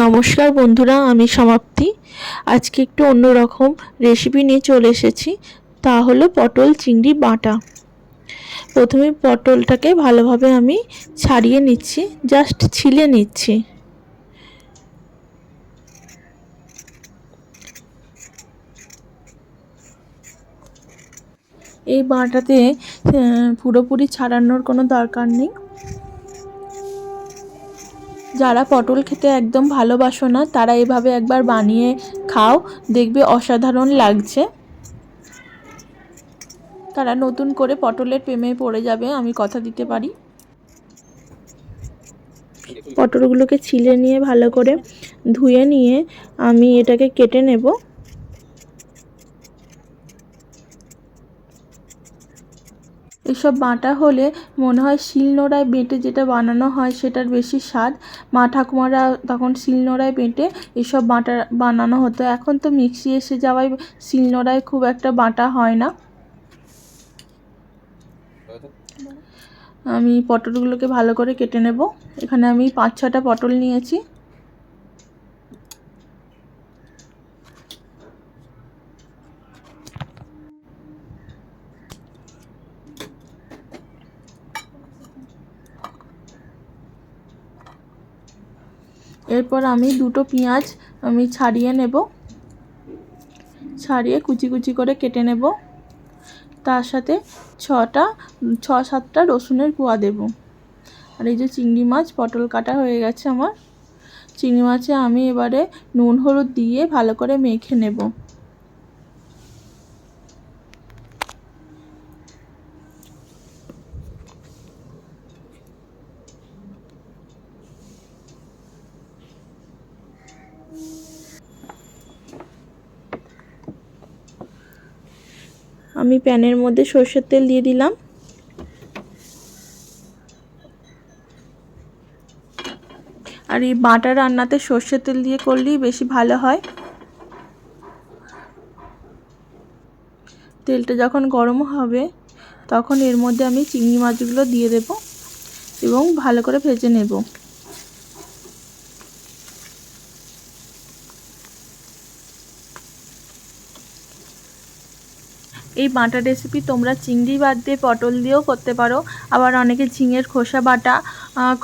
নমস্কার বন্ধুরা, আমি সমাপ্তি। আজকে একটু অন্যরকম রেসিপি নিয়ে চলে এসেছি। তা হলো পটল চিংড়ি বাটা। প্রথমে পটলটাকে ভালোভাবে আমি ছাড়িয়ে নিচ্ছি, জাস্ট ছিলে নিচ্ছি। এই বাটাতে পুরোপুরি ছাড়ানোর কোনো দরকার নেই। যারা পটল খেতে একদম ভালোবাসো না তারা এভাবে একবার বানিয়ে খাও, দেখবে অসাধারণ লাগছে। তারা নতুন করে পটলের প্রেমে পড়ে যাবে, আমি কথা দিতে পারি। পটলগুলোকে ছিলে নিয়ে ভালো করে ধুয়ে নিয়ে আমি এটাকে কেটে নেব। এসব বাটা হলে মনে হয় শিলনোড়ায় বেটে যেটা বানানো হয় সেটার বেশি স্বাদ। মা ঠাকুমারা তখন শিলনোড়ায় বেটে এসব বাটা বানানো হতো। এখন তো মিক্সি এসে যাওয়ায় শিলনোড়ায় খুব একটা বাটা হয় না। আমি পটলগুলোকে ভালো করে কেটে নেব। এখানে আমি 5-6টা পটল নিয়েছি। এরপর আমি 2টো পেঁয়াজ আমি ছাড়িয়ে নেব, ছাড়িয়ে কুচি কুচি করে কেটে নেব। তার সাথে 6-7টা রসুনের কোয়া দেব। আর এই যে চিংড়ি মাছ, পটল কাটা হয়ে গেছে আমার। চিংড়ি মাছে আমি এবারে নুন হলুদ দিয়ে ভালো করে মেখে নেব। আমি প্যানের মধ্যে সরষের তেল দিয়ে দিলাম। আর এই বাটা রান্নাতে সরষের তেল দিয়ে করলেই বেশি ভালো হয়। তেলটা যখন গরম হবে তখন এর মধ্যে আমি চিংড়ি মাছগুলো দিয়ে দেব এবং ভালো করে ভেজে নেব। এই বাটা রেসিপি তোমরা চিংড়ি বাদ দিয়ে পটল দিয়েও করতে পারো। আবার অনেকে ঝিঙের খোসা বাটা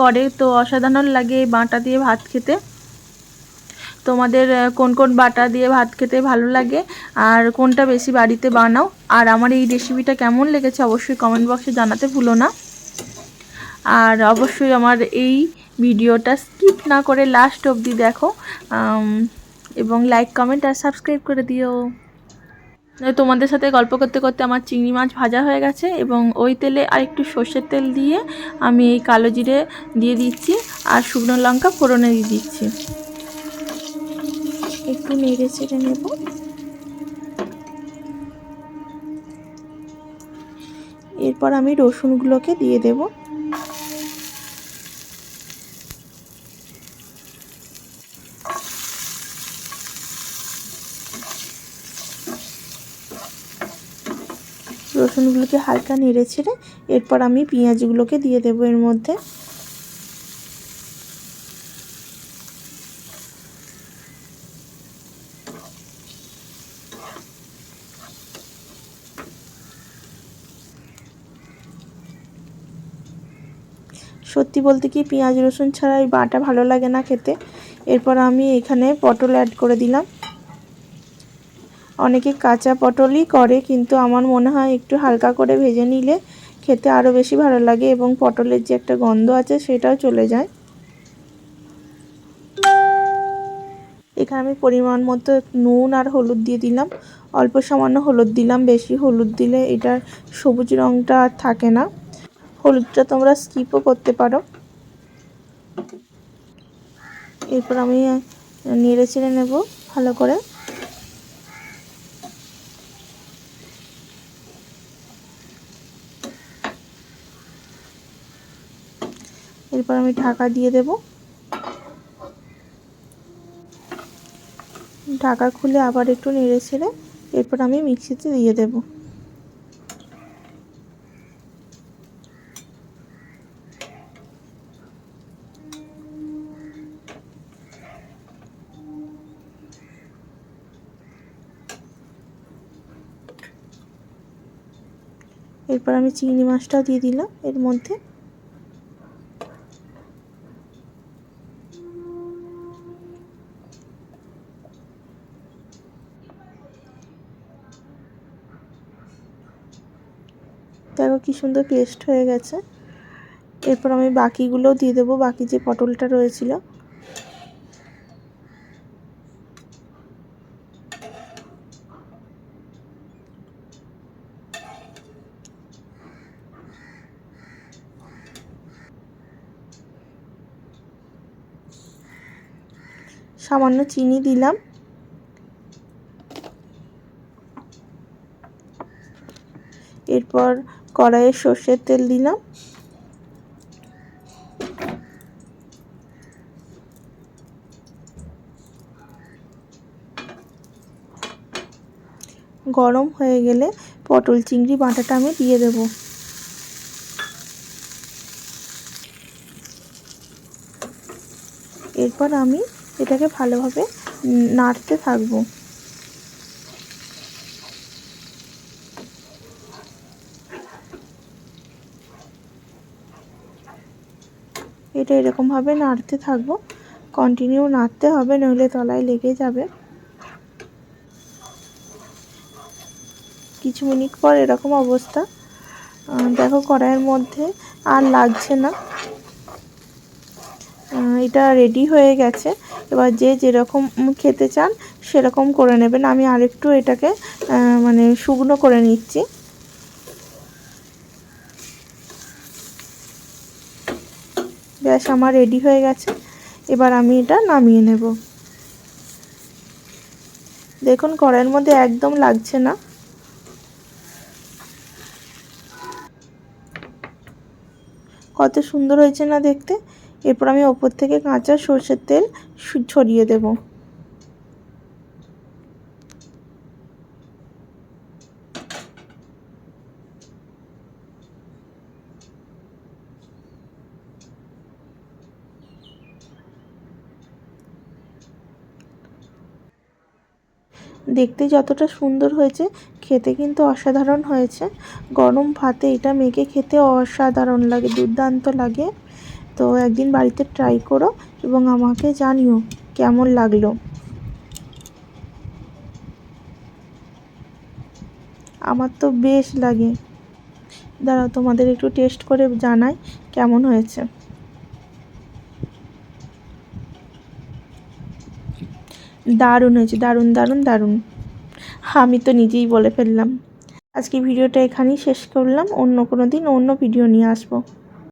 করে, তো অসাধারণ লাগে এই বাটা দিয়ে ভাত খেতে। তোমাদের কোন কোন বাটা দিয়ে ভাত খেতে ভালো লাগে আর কোনটা বেশি বাড়িতে বানাও? আর আমার এই রেসিপিটা কেমন লেগেছে অবশ্যই কমেন্ট বক্সে জানাতে ভুলো না। আর অবশ্যই আমার এই ভিডিওটা স্কিপ না করে লাস্ট অবধি দেখো, এবং লাইক কমেন্ট আর সাবস্ক্রাইব করে দিও। তোমাদের সাথে গল্প করতে করতে আমার চিংড়ি মাছ ভাজা হয়ে গেছে এবং ওই তেলে আর একটু সর্ষের তেল দিয়ে আমি এই কালো জিরে দিয়ে দিচ্ছি আর শুকনো লঙ্কা ফোড়নে দিয়ে দিচ্ছি। একটু নেড়ে চেড়ে নেব। এরপর আমি রসুনগুলোকে দিয়ে দেব। রসুনগুলোকে হালকা নেড়ে ছেড়ে এরপর আমি পেঁয়াজগুলোকে দিয়ে দেব এর মধ্যে। সত্যি বলতে কি পেঁয়াজ রসুন ছাড়া এই বাটা ভালো লাগে না খেতে। এরপর আমি এখানে পটল অ্যাড করে দিলাম। অনেকে কাঁচা পটলই করে, কিন্তু আমার মনে হয় একটু হালকা করে ভেজে নিলে খেতে আরও বেশি ভালো লাগে এবং পটলের যে একটা গন্ধ আছে সেটাও চলে যায়। এখানে আমি পরিমাণ মতো নুন আর হলুদ দিয়ে দিলাম। অল্প সামান্য হলুদ দিলাম, বেশি হলুদ দিলে এটার সবুজ রঙটা আর থাকে না। হলুদটা তোমরা স্কিপও করতে পারো। এরপর আমি নেড়ে চেড়ে নেব ভালো করে। এরপর আমি ঢাকা দিয়ে দেব। ঢাকা খুলে আবার একটু নেড়ে ছেড়ে এরপর আমি মিক্সিতে দিয়ে দেব। এরপর আমি চিংড়ি মাছটাও দিয়ে দিলাম এর মধ্যে। দেখো কি সুন্দর পেস্ট হয়ে গেছে। এরপর আমি বাকিগুলোও দিয়ে দেবো, বাকি যে পটলটা রয়েছিল। সামান্য চিনি দিলাম। এরপর কড়াইয়ে সর্ষের তেল দিলাম। গরম হয়ে গেলে পটল চিংড়ি বাটাটা আমি দিয়ে দেব। এরপর আমি এটাকে ভালোভাবে নাড়তে থাকবো। এটা এরকমভাবে নাড়তে থাকবো, কন্টিনিউ নাড়তে হবে, নইলে তলায় লেগে যাবে। কিছু মিনিট পর এরকম অবস্থা। দেখো কড়াইয়ের মধ্যে আর লাগছে না, এটা রেডি হয়ে গেছে। এবার যে যেরকম খেতে চান সেরকম করে নেবেন। আমি আরেকটু এটাকে মানে শুকনো করে নিচ্ছি। ব্যাস আমার রেডি হয়ে গেছে। এবার আমি এটা নামিয়ে নেব। দেখুন কড়াইয়ের মধ্যে একদম লাগছে না। কত সুন্দর হয়েছে না দেখতে। এরপর আমি ওপর থেকে কাঁচা সরষের তেল ছড়িয়ে দেব। দেখতে যতটা সুন্দর হয়েছে, খেতে কিন্তু অসাধারণ হয়েছে। গরম ভাতে এটা মেখে খেতে অসাধারণ লাগে, দুর্দান্ত লাগে। তো একদিন বাড়িতে ট্রাই করো এবং আমাকে জানিও কেমন লাগলো। আমার তো বেশ লাগে। দাঁড়াও তোমাদের একটু টেস্ট করে জানাই কেমন হয়েছে। দারুণ হয়েছে, দারুণ দারুণ দারুণ। আমি তো নিজেই বলে ফেললাম। আজকে ভিডিওটা এখানেই শেষ করলাম। অন্য কোনো দিন অন্য ভিডিও নিয়ে আসবো।